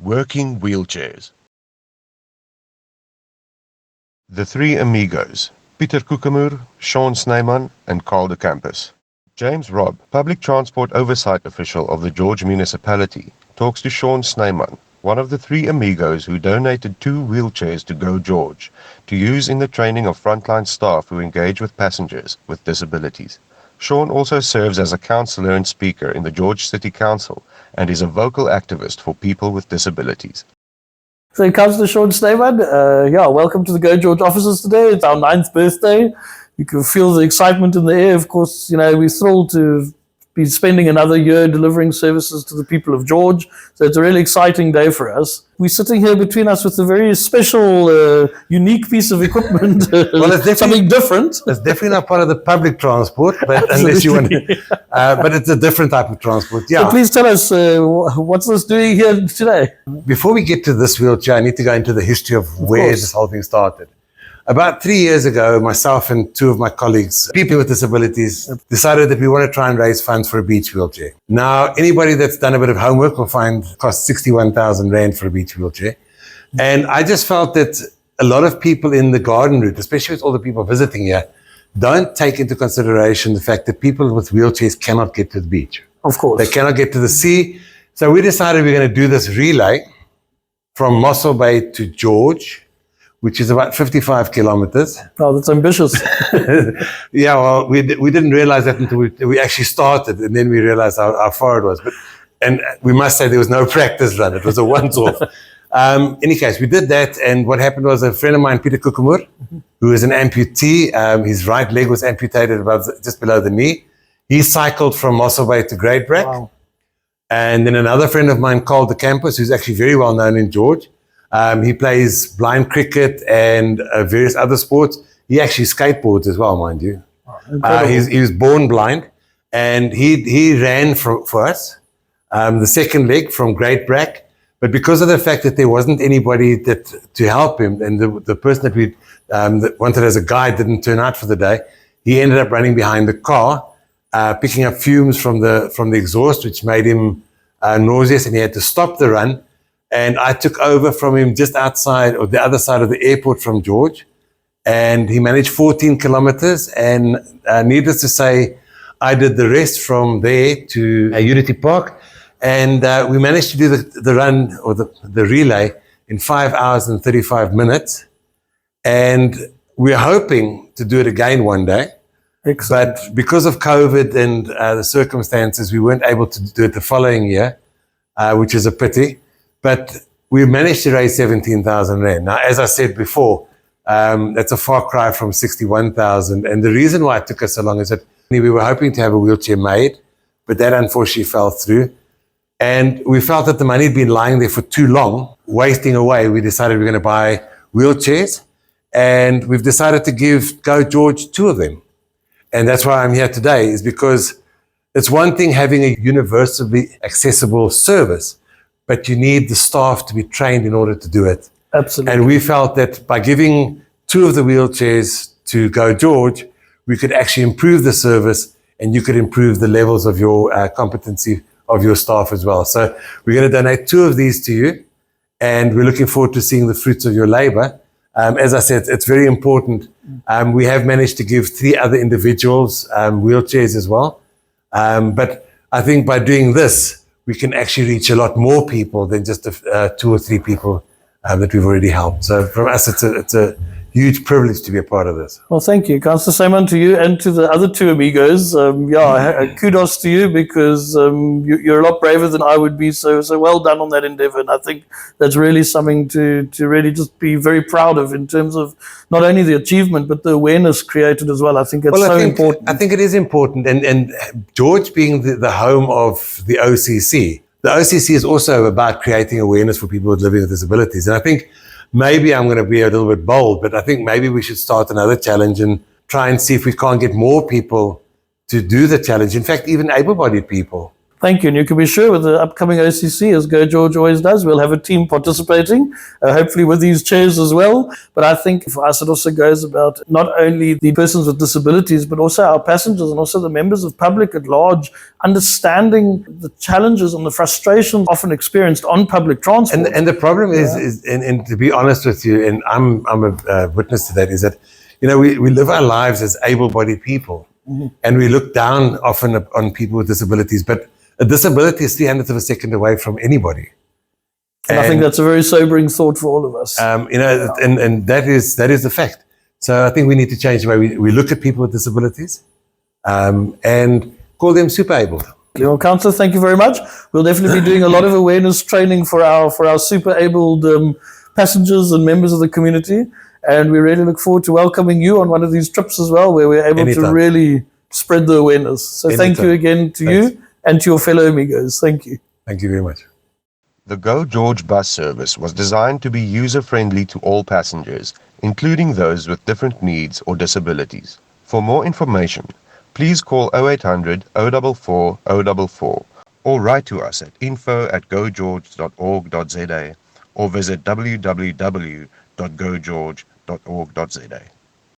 Working wheelchairs. The Three Amigos, Pieter Koekemoer, Sean Snyman, and Carl de Campus. James Robb, public transport oversight official of the George municipality, talks to Sean Snyman, one of the three amigos who donated 2 wheelchairs to Go George to use in the training of frontline staff who engage with passengers with disabilities. Sean also serves as a councillor and speaker in the George City Council and is a vocal activist for people with disabilities. So, Councillor Sean Snyman, welcome to the Go George offices today. It's our 9th birthday. You can feel the excitement in the air. Of course, we're thrilled to be spending another year delivering services to the people of George. So it's a really exciting day for us. We're sitting here between us with a very special, unique piece of equipment. Well, it's something different. It's definitely not part of the public transport, but unless you want, but it's a different type of transport. Yeah. So please tell us, what's this doing here today? Before we get to this wheelchair, I need to go into the history of where this whole thing started. About 3 years ago, myself and 2 of my colleagues, people with disabilities, decided that we want to try and raise funds for a beach wheelchair. Now, anybody that's done a bit of homework will find it costs 61,000 Rand for a beach wheelchair. And I just felt that a lot of people in the garden route, especially with all the people visiting here, don't take into consideration the fact that people with wheelchairs cannot get to the beach. Of course. They cannot get to the sea. So we decided we're going to do this relay from Mossel Bay to George, which is about 55 kilometers. Oh, that's ambitious. Yeah, well, we didn't realize that until we actually started, and then we realized how far it was. And we must say there was no practice run. It was a once-off. Any case, we did that, and what happened was a friend of mine, Pieter Koekemoer, who is an amputee, his right leg was amputated just below the knee. He cycled from Mossel Bay to Great Brack. Wow. And then another friend of mine, Carl de Campus, who's actually very well known in George. He plays blind cricket and various other sports. He actually skateboards as well, mind you. He was born blind, and he ran for us, the second leg from Great Brack. But because of the fact that there wasn't anybody to help him, and the person that we that wanted as a guide didn't turn out for the day, he ended up running behind the car, picking up fumes from the exhaust, which made him nauseous, and he had to stop the run. And I took over from him just outside or the other side of the airport from George. And he managed 14 kilometers. And needless to say, I did the rest from there to Unity Park. And we managed to do the run or the relay in 5 hours and 35 minutes. And we're hoping to do it again one day. Excellent. But because of COVID and the circumstances, we weren't able to do it the following year, which is a pity. But we managed to raise 17,000 Rand. Now, as I said before, that's a far cry from 61,000. And the reason why it took us so long is that we were hoping to have a wheelchair made, but that unfortunately fell through. And we felt that the money had been lying there for too long, wasting away. We decided we were going to buy wheelchairs, and we've decided to give Go George 2 of them. And that's why I'm here today, is because it's one thing having a universally accessible service, but you need the staff to be trained in order to do it. Absolutely. And we felt that by giving 2 of the wheelchairs to Go George, we could actually improve the service, and you could improve the levels of your competency of your staff as well. So we're going to donate 2 of these to you, and we're looking forward to seeing the fruits of your labor. As I said, it's very important. We have managed to give 3 other individuals wheelchairs as well. But I think by doing this, we can actually reach a lot more people than just 2 or 3 people that we've already helped. So from us, it's a huge privilege to be a part of this. Well, thank you, Councillor Snyman, to you and to the other 2 amigos. Kudos to you, because you're a lot braver than I would be. So well done on that endeavor. And I think that's really something to really just be very proud of, in terms of not only the achievement, but the awareness created as well. I think it's important. I think it is important. And George being the home of the OCC is also about creating awareness for people living with disabilities. And I think maybe I'm going to be a little bit bold, but I think maybe we should start another challenge and try and see if we can't get more people to do the challenge. In fact, even able-bodied people. Thank you. And you can be sure with the upcoming OCC, as Go George always does, we'll have a team participating, hopefully with these chairs as well. But I think for us, it also goes about not only the persons with disabilities, but also our passengers and also the members of public at large, understanding the challenges and the frustrations often experienced on public transport. And the problem is and to be honest with you, and I'm a witness to that, is that, you know, we live our lives as able-bodied people, and we look down often on people with disabilities, but a disability is 300th of a second away from anybody. And I think that's a very sobering thought for all of us. You know, and that is the fact. So I think we need to change the way we look at people with disabilities, and call them super able. Well, Councillor, thank you very much. We'll definitely be doing a lot of awareness training for our super abled passengers and members of the community. And we really look forward to welcoming you on one of these trips as well, where we're able to really spread the awareness. So thank you again to you and to your fellow amigos. Thank you. Thank you very much. The Go George bus service was designed to be user-friendly to all passengers, including those with different needs or disabilities. For more information, please call 0800 044 044 or write to us at info@gogeorge.org.za or visit www.gogeorge.org.za.